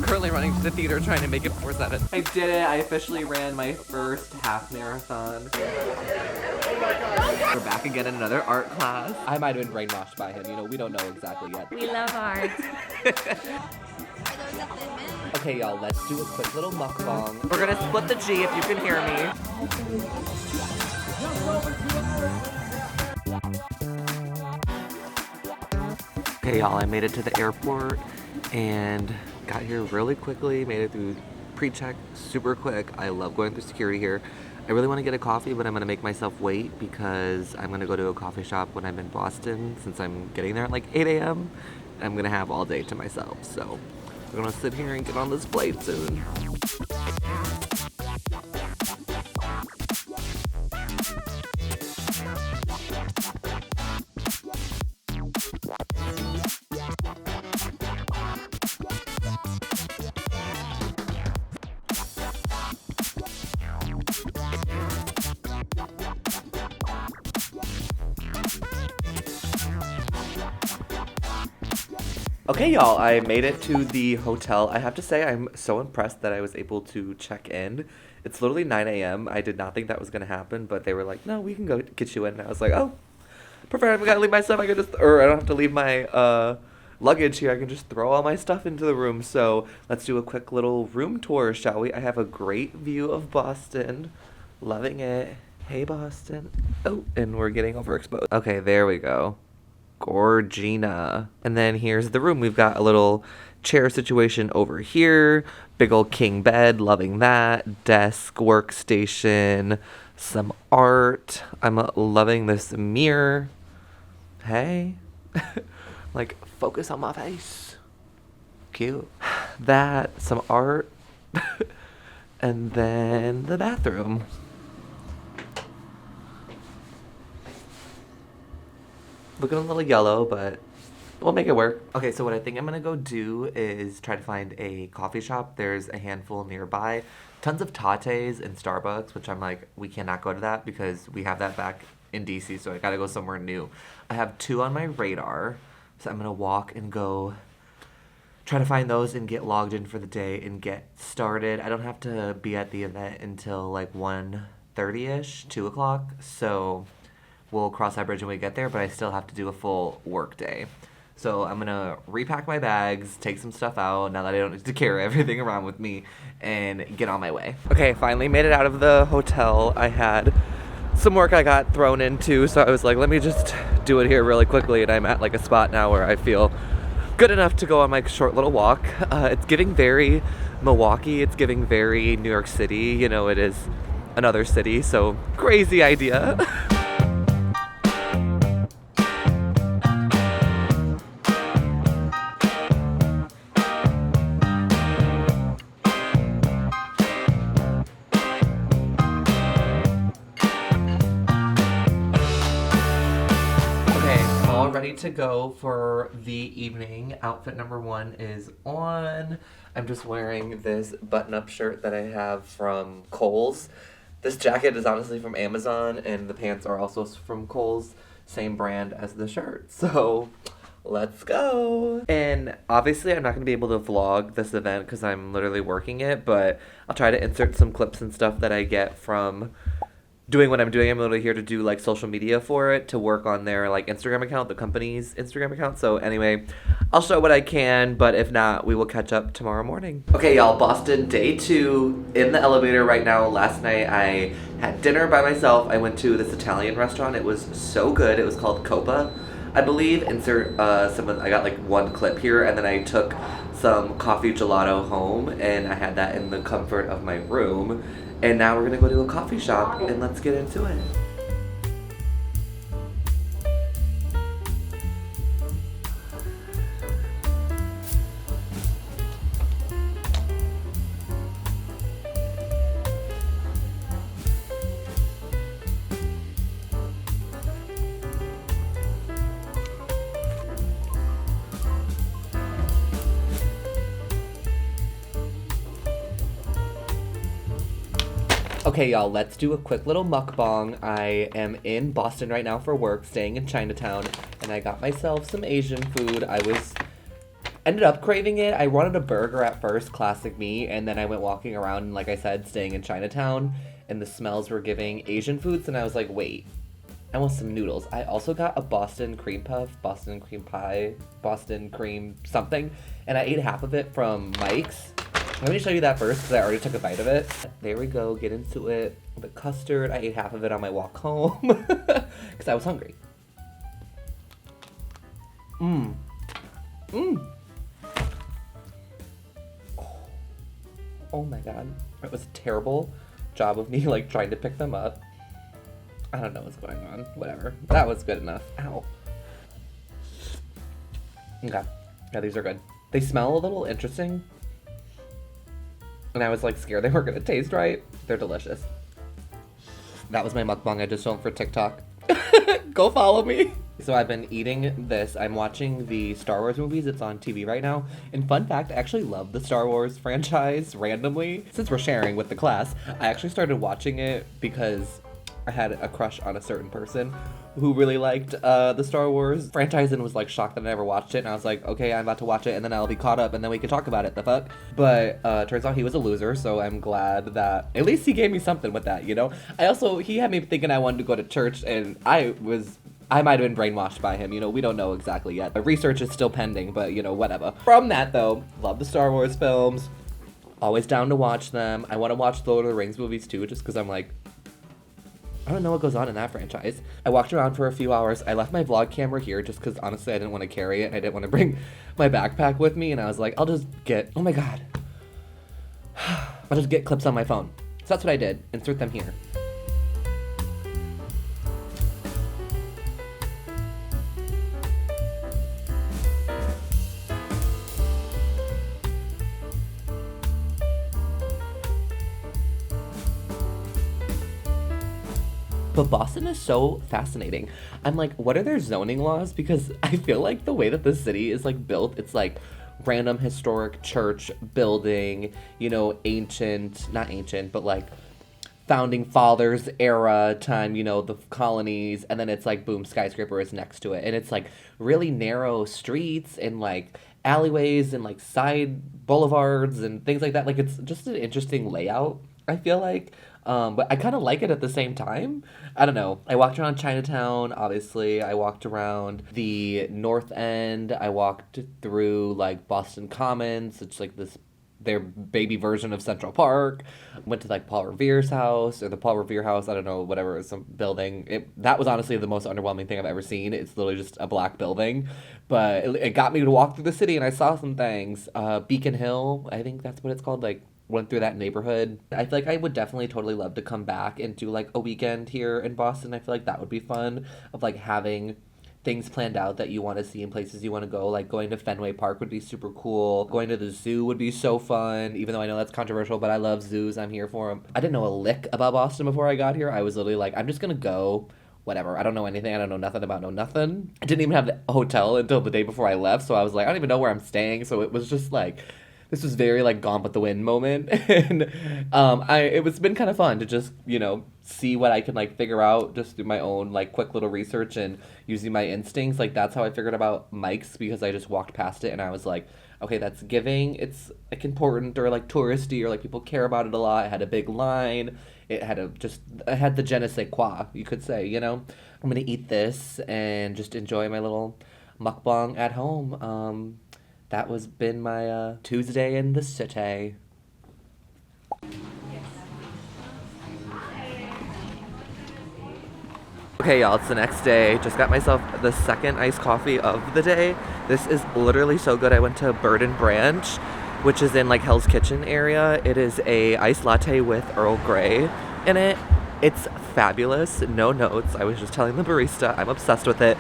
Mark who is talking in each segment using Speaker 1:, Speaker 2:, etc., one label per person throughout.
Speaker 1: Currently running to the theater trying to make it 4-7. I did it. I officially ran my first half marathon. We're back again in another art class. I might have been brainwashed by him. You know, we don't know exactly yet.
Speaker 2: We love art.
Speaker 1: Okay, y'all, let's do a quick little mukbang. We're gonna split the G if you can hear me. Okay, y'all, I made it to the airport and got here really quickly. Made it through pre-check super quick. I love going through security here. I really want to get a coffee, but I'm gonna make myself wait because I'm gonna go to a coffee shop when I'm in Boston since I'm getting there at like 8 a.m. I'm gonna have all day to myself, so we're gonna sit here and get on this flight soon. Okay, y'all, I made it to the hotel. I have to say, I'm so impressed that I was able to check in. It's literally 9 a.m. I did not think that was going to happen, but they were like, no, we can go get you in. And I was like, oh, perfect. I gotta leave my stuff. I don't have to leave my luggage here. I can just throw all my stuff into the room. So let's do a quick little room tour, shall we? I have a great view of Boston. Loving it. Hey, Boston. Oh, and we're getting overexposed. Okay, there we go. Gorgina. And then here's the room. We've got a little chair situation over here. Big old king bed. Loving that. Desk, workstation, some art. I'm loving this mirror. Hey. Like, focus on my face. Cute. That, some art. And then the bathroom. Looking a little yellow, but we'll make it work. Okay, so what I think I'm gonna go do is try to find a coffee shop. There's a handful nearby. Tons of Tates and Starbucks, which I'm like, we cannot go to that because we have that back in DC, so I gotta go somewhere new. I have 2 on my radar, so I'm gonna walk and go try to find those and get logged in for the day and get started. I don't have to be at the event until like 1:30ish, 2 o'clock, so we'll cross that bridge when we get there, but I still have to do a full work day. So I'm gonna repack my bags, take some stuff out now that I don't need to carry everything around with me, and get on my way. Okay, finally made it out of the hotel. I had some work I got thrown into, so I was like, let me just do it here really quickly, and I'm at like a spot now where I feel good enough to go on my short little walk. It's giving very Milwaukee, it's giving very New York City, you know, it is another city, so crazy idea. Ready to go for the evening. Outfit number 1 is on. I'm just wearing this button-up shirt that I have from Kohl's. This jacket is honestly from Amazon, and the pants are also from Kohl's, same brand as the shirt. So let's go. And obviously I'm not going to be able to vlog this event because I'm literally working it, but I'll try to insert some clips and stuff that I get from doing what I'm doing. I'm literally here to do like social media for it, to work on their like Instagram account, the company's Instagram account. So anyway, I'll show what I can, but if not, we will catch up tomorrow morning. Okay, y'all, Boston day 2, in the elevator right now. Last night I had dinner by myself. I went to this Italian restaurant. It was so good. It was called Coppa, I believe. I got like 1 clip here, and then I took some coffee gelato home, and I had that in the comfort of my room. And now we're gonna go to a coffee shop, and let's get into it. Okay, y'all, let's do a quick little mukbang. I am in Boston right now for work, staying in Chinatown, and I got myself some Asian food. I was Ended up craving it. I wanted a burger at first, classic me, and then I went walking around and, like I said, staying in Chinatown, and the smells were giving Asian foods, and I was like, wait, I want some noodles. I also got a Boston cream puff, Boston cream pie, Boston cream something, and I ate half of it from Mike's. Let me show you that first because I already took a bite of it. There we go, get into it. The custard, I ate half of it on my walk home because I was hungry. Mmm. Mmm. Oh my god. It was a terrible job of me like trying to pick them up. I don't know what's going on. Whatever. That was good enough. Ow. Okay. Yeah, these are good. They smell a little interesting. And I was like scared they weren't gonna taste right. They're delicious. That was my mukbang I just filmed for TikTok. Go follow me. So I've been eating this. I'm watching the Star Wars movies. It's on TV right now. And fun fact, I actually love the Star Wars franchise randomly. Since we're sharing with the class, I actually started watching it because I had a crush on a certain person who really liked the Star Wars franchise and was like shocked that I never watched it. And I was like, okay, I'm about to watch it and then I'll be caught up and then we can talk about it, the fuck. But turns out he was a loser, so I'm glad that at least he gave me something with that, you know? He had me thinking I wanted to go to church, and I might have been brainwashed by him, you know, we don't know exactly yet. The research is still pending, but you know, whatever. From that though, love the Star Wars films. Always down to watch them. I want to watch the Lord of the Rings movies too, just because I'm like, I don't know what goes on in that franchise. I walked around for a few hours. I left my vlog camera here just because honestly I didn't want to carry it and I didn't want to bring my backpack with me, and I was like, I'll just get, oh my god. I'll just get clips on my phone. So that's what I did. Insert them here. But Boston is so fascinating. I'm like, what are their zoning laws? Because I feel like the way that the city is like built, it's like random historic church building, you know, not ancient, but like founding fathers era time, you know, the colonies, and then it's like boom, skyscraper is next to it. And it's like really narrow streets and like alleyways and like side boulevards and things like that. Like it's just an interesting layout, I feel like. But I kind of like it at the same time. I don't know. I walked around Chinatown, obviously. I walked around the North End. I walked through, like, Boston Commons. It's, like, their baby version of Central Park. Went to, like, Paul Revere's house, or the Paul Revere house. I don't know, whatever, some building. That was honestly the most underwhelming thing I've ever seen. It's literally just a black building. But it got me to walk through the city, and I saw some things. Beacon Hill, I think that's what it's called, like, went through that neighborhood. I feel like I would definitely totally love to come back and do like a weekend here in Boston. I feel like that would be fun, of like having things planned out that you want to see and places you want to go. Like going to Fenway Park would be super cool. Going to the zoo would be so fun, even though I know that's controversial, but I love zoos. I'm here for them. I didn't know a lick about Boston before I got here. I was literally like, I'm just gonna go. Whatever. I don't know anything. I don't know nothing about nothing. I didn't even have the hotel until the day before I left, so I was like, I don't even know where I'm staying. So it was just like, this was very like Gone with the Wind moment. And it's been kind of fun to just, you know, see what I can like figure out just through my own like quick little research and using my instincts. Like that's how I figured out Mike's, because I just walked past it and I was like, okay, that's giving. It's like important or like touristy or like people care about it a lot. It had a big line. It had the je ne sais quoi, you could say, you know. I'm gonna eat this and just enjoy my little mukbang at home. That was been my Tuesday in the city. Okay, y'all, it's the next day. Just got myself the second iced coffee of the day. This is literally so good. I went to Bird and Branch, which is in like Hell's Kitchen area. It is a iced latte with Earl Grey in it. It's fabulous. No notes. I was just telling the barista, I'm obsessed with it.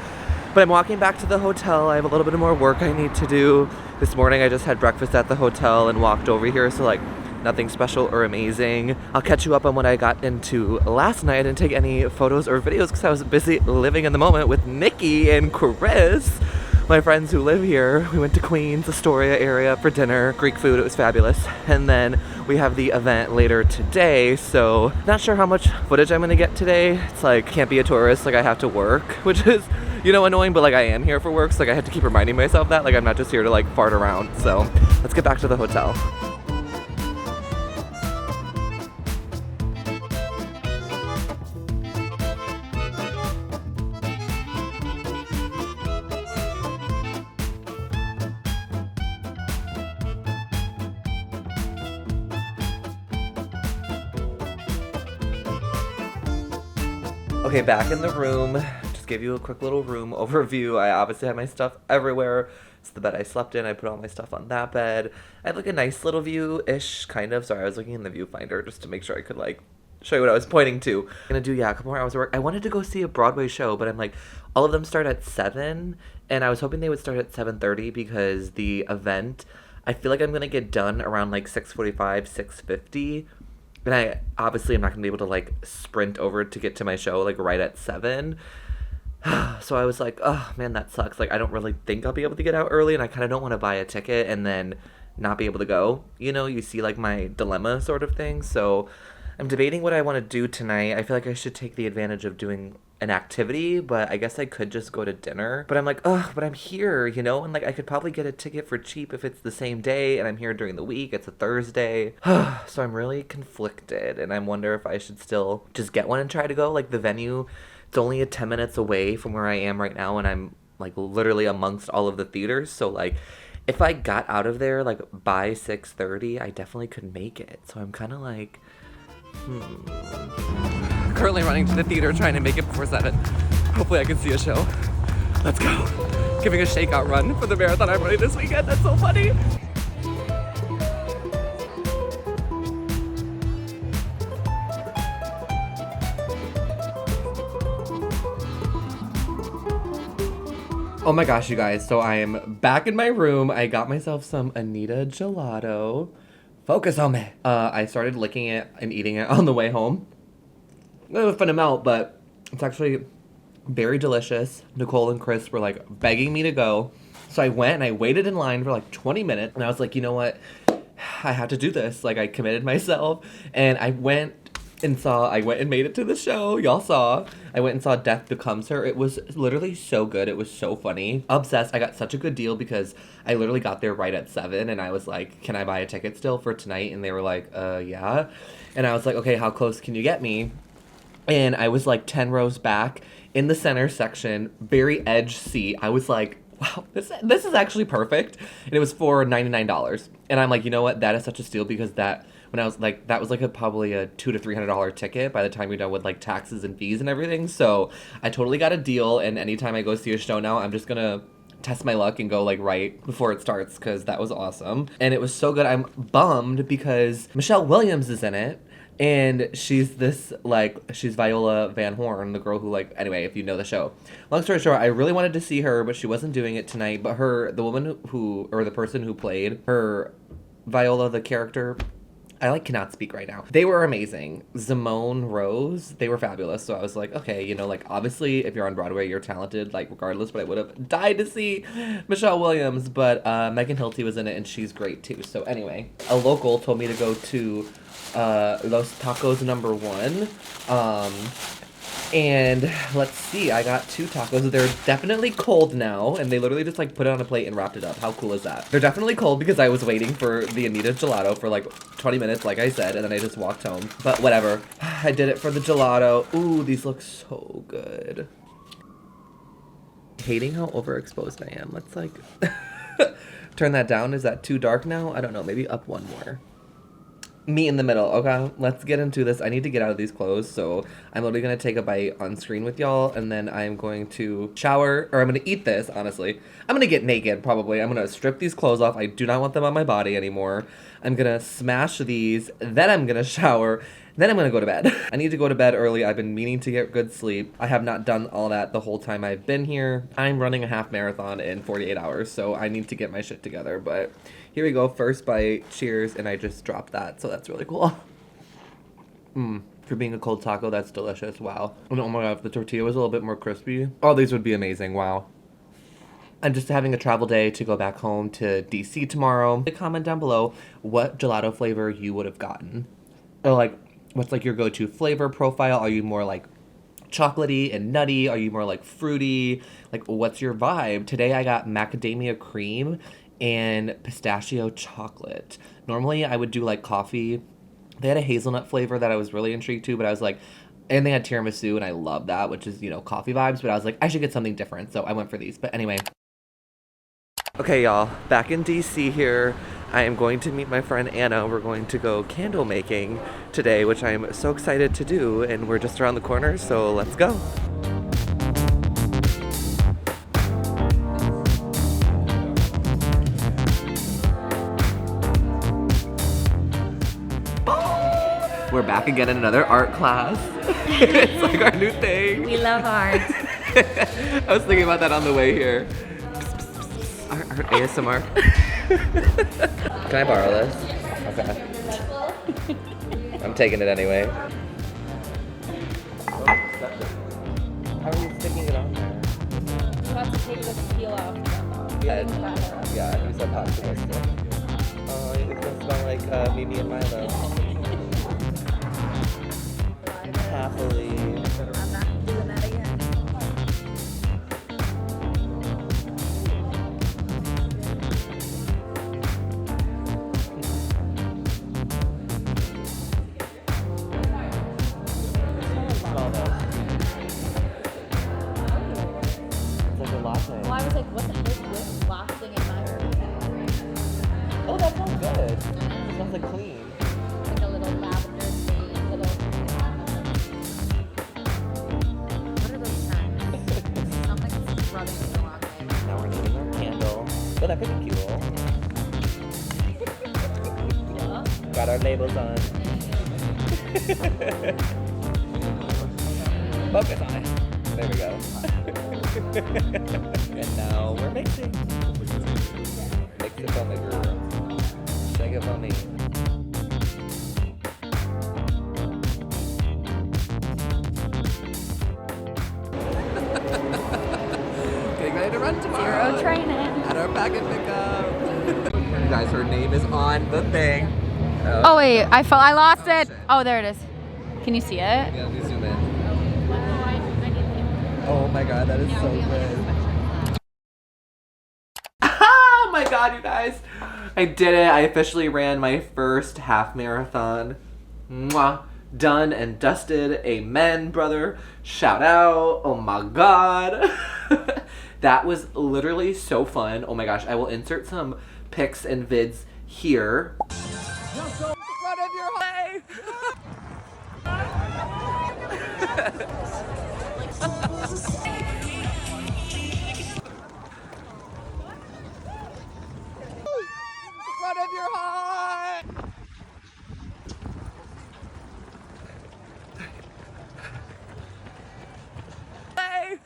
Speaker 1: But I'm walking back to the hotel. I have a little bit more work I need to do. This morning I just had breakfast at the hotel and walked over here, so like nothing special or amazing. I'll catch you up on what I got into last night. I didn't take any photos or videos because I was busy living in the moment with Nikki and Chris, my friends who live here. We went to Queens, Astoria area for dinner. Greek food, it was fabulous. And then we have the event later today, so not sure how much footage I'm gonna get today. It's like, can't be a tourist, like I have to work, which is, you know, annoying, but like I am here for work, so like I had to keep reminding myself that, like I'm not just here to like fart around. So let's get back to the hotel. Okay, back in the room. Just give you a quick little room overview. I obviously have my stuff everywhere. It's the bed I slept in. I put all my stuff on that bed. I have like a nice little view-ish, kind of. Sorry, I was looking in the viewfinder just to make sure I could like show you what I was pointing to. I'm gonna do, yeah, a couple more hours of work. I wanted to go see a Broadway show, but I'm like, all of them start at 7, and I was hoping they would start at 7:30 because the event, I feel like I'm gonna get done around like 6:45, 6:50. And I obviously am not gonna be able to like sprint over to get to my show like right at 7. So I was like, oh man, that sucks. Like I don't really think I'll be able to get out early, and I kind of don't want to buy a ticket and then not be able to go. You know, you see like my dilemma sort of thing. So I'm debating what I want to do tonight. I feel like I should take the advantage of doing an activity, but I guess I could just go to dinner. But I'm like, ugh, but I'm here, you know? And like I could probably get a ticket for cheap if it's the same day and I'm here during the week. It's a Thursday. So I'm really conflicted, and I wonder if I should still just get one and try to go. Like the venue, it's only 10 minutes away from where I am right now, and I'm like literally amongst all of the theaters. So like if I got out of there like by 6:30, I definitely could make it. So I'm kind of like, currently running to the theater trying to make it before 7. Hopefully I can see a show. Let's go. Giving a shakeout run for the marathon I'm running this weekend. That's so funny. Oh my gosh, you guys. So I am back in my room. I got myself some Anita gelato. Focus on me. I started licking it and eating it on the way home. It was a fun amount, but it's actually very delicious. Nicole and Chris were like begging me to go. So I went and I waited in line for like 20 minutes. And I was like, you know what? I have to do this. Like I committed myself. And I went and made it to the show. Y'all saw. I went and saw Death Becomes Her. It was literally so good. It was so funny. Obsessed. I got such a good deal because I literally got there right at 7, and I was like, can I buy a ticket still for tonight? And they were like, yeah. And I was like, okay, how close can you get me? And I was like 10 rows back in the center section, very edge seat. I was like, wow, this is actually perfect. And it was for $99. And I'm like, you know what? That is such a steal because that was like probably a $200 to $300 ticket by the time you're done with like taxes and fees and everything. So I totally got a deal. And anytime I go see a show now, I'm just gonna test my luck and go like right before it starts because that was awesome. And it was so good. I'm bummed because Michelle Williams is in it. And she's Viola Van Horn, the girl who anyway, if you know the show. Long story short, I really wanted to see her, but she wasn't doing it tonight. But the person who played her, Viola, the character, I cannot speak right now. They were amazing. Simone Rose, they were fabulous. So I was like, okay, obviously if you're on Broadway, you're talented, regardless, but I would have died to see Michelle Williams. But Megan Hilty was in it and she's great too. So anyway, a local told me to go to Los Tacos #1. And let's see, I got 2 tacos. They're definitely cold now, and they literally just put it on a plate and wrapped it up. How cool is that? They're definitely cold because I was waiting for the Anita gelato for 20 minutes, like I said, and then I just walked home. But whatever. I did it for the gelato. Ooh, these look so good. Hating how overexposed I am. Let's turn that down. Is that too dark now? I don't know. Maybe up one more. Me in the middle. Okay, let's get into this. I need to get out of these clothes, so I'm literally gonna take a bite on screen with y'all, and then I'm going to shower, or I'm gonna eat this, honestly. I'm gonna get naked, probably. I'm gonna strip these clothes off. I do not want them on my body anymore. I'm gonna smash these, then I'm gonna shower, then I'm gonna go to bed. I need to go to bed early. I've been meaning to get good sleep. I have not done all that the whole time I've been here. I'm running a half marathon in 48 hours, so I need to get my shit together, but here we go. First bite. Cheers. And I just dropped that, so that's really cool. For being a cold taco, that's delicious. Wow. And oh my god, if the tortilla was a little bit more crispy, oh, these would be amazing. Wow. I'm just having a travel day to go back home to DC tomorrow. Comment down below what gelato flavor you would have gotten. Or what's your go-to flavor profile? Are you more chocolatey and nutty? Are you more like fruity? Like, what's your vibe? Today I got macadamia cream and pistachio chocolate. Normally I would do like coffee. They had a hazelnut flavor that I was really intrigued to, but I was like, and they had tiramisu, and I love that, which is, you know, coffee vibes, but I was like, I should get something different, so I went for these. But anyway. Okay, y'all, back in DC here. I am going to meet my friend Anna. We're going to go candle making today, which I'm so excited to do, and we're just around the corner, so let's go. We're back again in another art class. It's like our new thing.
Speaker 2: We love art.
Speaker 1: I was thinking about that on the way here. Art ASMR. Can I borrow this? Okay. I'm taking it anyway. How are you sticking it on there?
Speaker 2: You have to take the peel off.
Speaker 1: Yeah, he's so optimistic. Oh, it's gonna smell like Mimi and Milo. Happily.
Speaker 2: I'm not doing that again.
Speaker 1: Smell this. It's like a latte.
Speaker 2: Well, I was like, what the heck is this last thing in my room?
Speaker 1: Oh, that smells good. It smells like clean.
Speaker 2: Like a little lavender thing, little. What are those scents? Something's rubbing the wrong way.
Speaker 1: Now we're needing our candle. Oh, that could be cool.
Speaker 2: Yeah.
Speaker 1: Got our labels on. Focus on it. There we go. And now we're mixing. Mix it for me, girl. Shake it for me. Getting ready to run tomorrow.
Speaker 2: Zero training.
Speaker 1: At our packet pickup. You guys, her name is on the thing.
Speaker 2: Oh wait, I lost
Speaker 1: Oh,
Speaker 2: it.
Speaker 1: shit.
Speaker 2: Oh, there it is. Can you see it?
Speaker 1: Yeah, let me zoom in. Oh my god, that is so good. Oh my god, you guys. I did it. I officially ran my first half marathon. Mwah. Done and dusted. Amen, brother. Shout out. Oh my god. That was literally so fun. Oh my gosh. I will insert some pics and vids here. Run of your way. Run of your heart. Hey.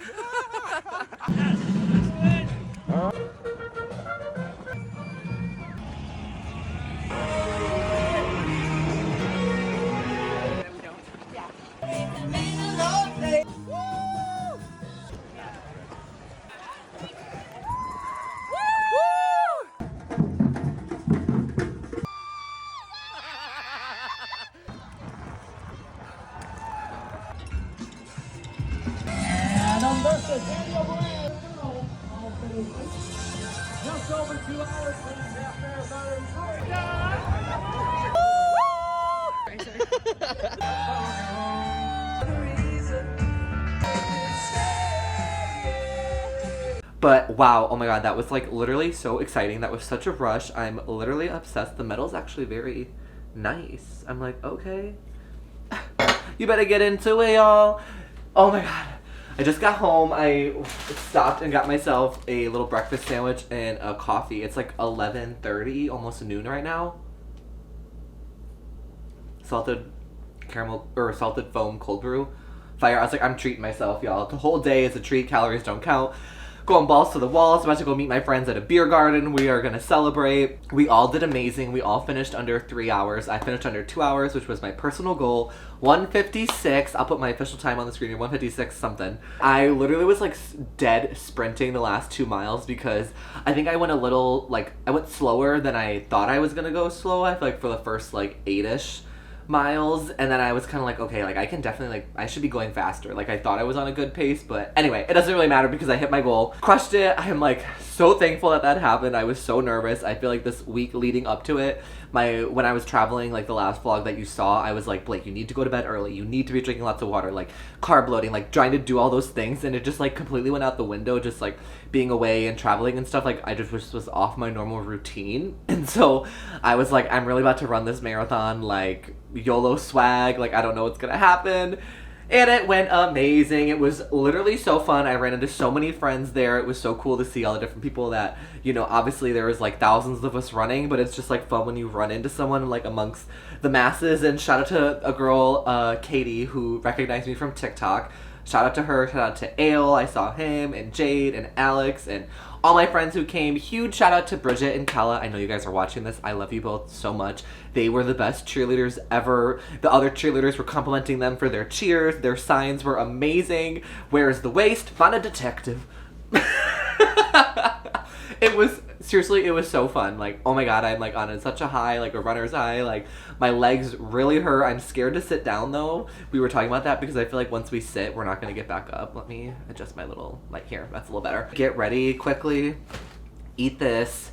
Speaker 3: Just over 2 hours for this half
Speaker 1: But wow, oh my god, that was like literally so exciting. That was such a rush. I'm literally obsessed. The metal's actually very nice. I'm like, okay. You better get into it, y'all. Oh my god. I just got home. I stopped and got myself a little breakfast sandwich and a coffee. It's like 11:30, almost noon right now. Salted caramel or salted foam cold brew. Fire. I was like, I'm treating myself, y'all. The whole day is a treat. Calories don't count. Going balls to the walls. About to go meet my friends at a beer garden. We are gonna celebrate. We all did amazing. We all finished under 3 hours. I finished under 2 hours, which was my personal goal. 1:56. I'll put my official time on the screen here. 1:56 something. I literally was like dead sprinting the last 2 miles because I think I went a little like I went slower than I thought I was gonna go slow. I feel like for the first like 8ish miles, and then I was kind of like, okay, like I can definitely, like, I should be going faster. Like I thought I was on a good pace, but anyway, it doesn't really matter because I hit my goal, crushed it. I'm like so thankful that that happened. I was so nervous. I feel like this week leading up to it, when I was traveling, like the last vlog that you saw, I was like, Blake, you need to go to bed early. You need to be drinking lots of water, like carb loading, like trying to do all those things, and it just like completely went out the window, just like being away and traveling and stuff. Like I just was off my normal routine, and so I was like, I'm really about to run this marathon, like YOLO swag, like I don't know what's gonna happen. And it went amazing. It was literally so fun. I ran into so many friends there. It was so cool to see all the different people that, you know, obviously there was like thousands of us running, but it's just like fun when you run into someone like amongst the masses. And shout out to a girl, Katie, who recognized me from TikTok. Shout out to her, shout out to Ale, I saw him, and Jade, and Alex, and all my friends who came. Huge shout out to Bridget and Kella. I know you guys are watching this. I love you both so much. They were the best cheerleaders ever. The other cheerleaders were complimenting them for their cheers. Their signs were amazing. Where's the waist? Find a detective. It was, seriously, it was so fun. Like, oh my god, I'm like on such a high, like a runner's high. Like, my legs really hurt. I'm scared to sit down though. We were talking about that because I feel like once we sit, we're not gonna get back up. Let me adjust my little, like here, that's a little better. Get ready quickly, eat this,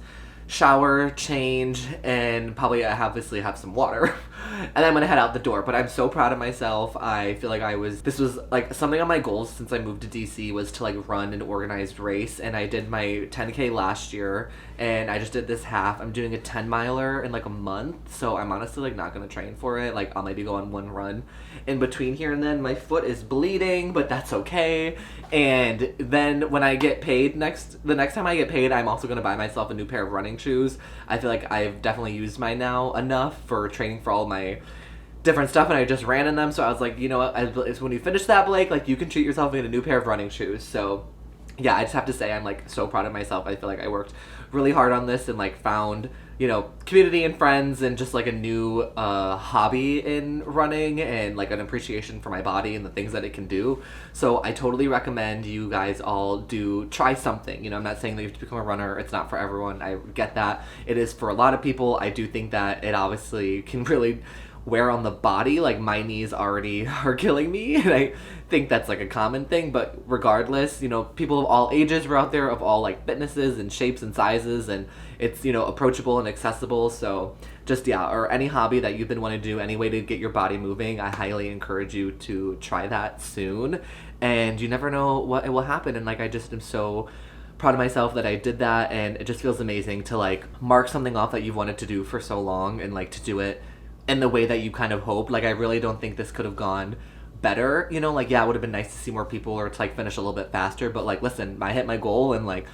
Speaker 1: shower, change, and probably obviously have some water. And then I'm gonna head out the door. But I'm so proud of myself. I feel like this was like something on my goals since I moved to DC was to like run an organized race. And I did my 10K last year, and I just did this half. I'm doing a 10 miler in like a month, so I'm honestly like not gonna train for it. Like I'll maybe go on one run in between here and then. My foot is bleeding, but that's okay. And then when I get paid the next time I get paid, I'm also gonna buy myself a new pair of running shoes. I feel like I've definitely used mine now enough for training for all of my different stuff, and I just ran in them. So I was like, you know what, it's when you finish that, Blake, like you can treat yourself and get a new pair of running shoes. So yeah, I just have to say I'm like so proud of myself. I feel like I worked really hard on this and like found, you know, community and friends and just like a new hobby in running and like an appreciation for my body and the things that it can do. So I totally recommend you guys all try something. You know, I'm not saying that you have to become a runner. It's not for everyone. I get that. It is for a lot of people. I do think that it obviously can really wear on the body. Like my knees already are killing me, and I think that's like a common thing. But regardless, you know, people of all ages were out there, of all like fitnesses and shapes and sizes, and it's, you know, approachable and accessible. So just, yeah, or any hobby that you've been wanting to do, any way to get your body moving, I highly encourage you to try that soon. And you never know what it will happen. And like I just am so proud of myself that I did that, and it just feels amazing to like mark something off that you've wanted to do for so long, and like to do it in the way that you kind of hoped. Like I really don't think this could have gone better, you know. Like yeah, it would have been nice to see more people or to like finish a little bit faster, but like listen, I hit my goal, and like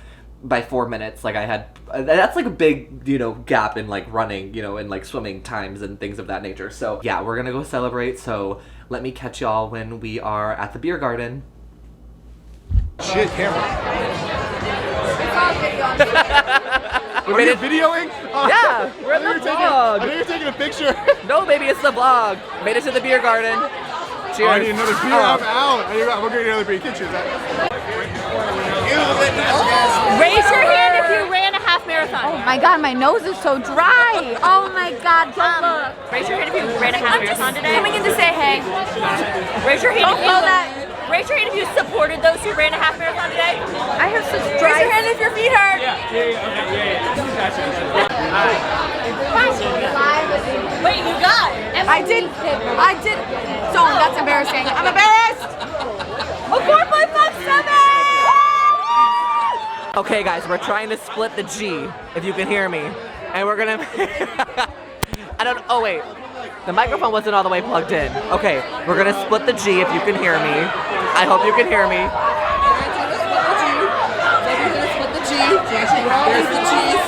Speaker 1: by 4 minutes, like I had, that's like a big, you know, gap in like running, you know, and like swimming times and things of that nature. So yeah, we're gonna go celebrate. So let me catch y'all when we are at the beer garden.
Speaker 4: Shit, camera.
Speaker 1: We made it
Speaker 4: videoing?
Speaker 1: Yeah, we're in the vlog.
Speaker 4: I think you're taking a picture.
Speaker 1: No, baby, it's the vlog. Made it to the beer garden. Cheers.
Speaker 4: Oh, I need another beer. I'm out. We're getting another beer. You can choose that.
Speaker 2: Raise your hand if you ran a half marathon. Oh my god, my nose is so dry. Oh my god, don't look. Raise your hand if you ran a half marathon today. Coming in to say hey. Raise your hand if you Raise your hand if you supported those who ran a half marathon today. I have such dry. Raise your hand if your feet hurt. Wait, you got it. I did. Don't, that's embarrassing. I'm embarrassed. A 4.57.
Speaker 1: Okay guys, we're trying to split the G, if you can hear me. And we're gonna, oh wait. The microphone wasn't all the way plugged in. Okay, we're gonna split the G if you can hear me. I hope you can hear me.
Speaker 5: Split the G. There's the cheese.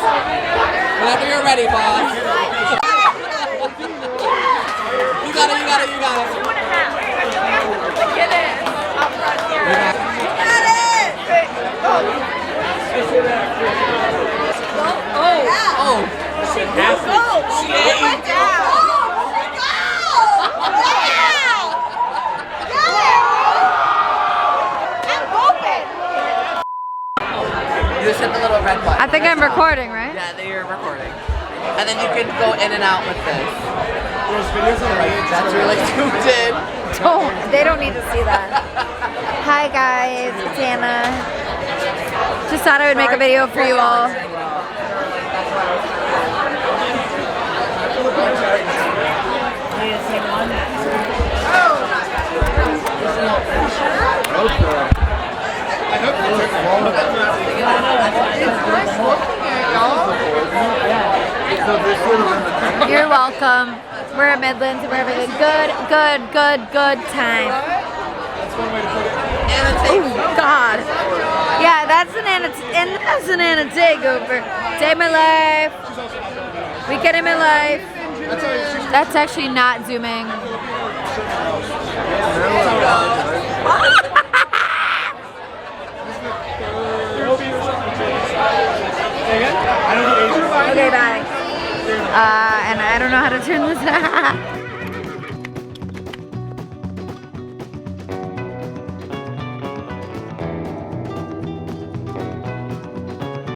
Speaker 5: Whenever you're ready, boss. You got it.
Speaker 2: 2.5. Get it. Up front here. Got it.
Speaker 5: Oh.
Speaker 2: She went down.
Speaker 1: You just hit the little red button.
Speaker 2: I think I'm recording, right?
Speaker 1: Yeah, you're recording. And then you can go in and out with this.
Speaker 4: Those videos on the right.
Speaker 5: That's really zoomed in.
Speaker 2: They don't need to see that. Hi guys, it's Anna. Just thought I would make a video for you all. You're welcome. We're at Midlands and we're having a good time. Oh God. Yeah, that's an Anna takeover. Day of my life. Weekend of my life. That's actually not zooming. Okay, bye. And I don't know how to turn this.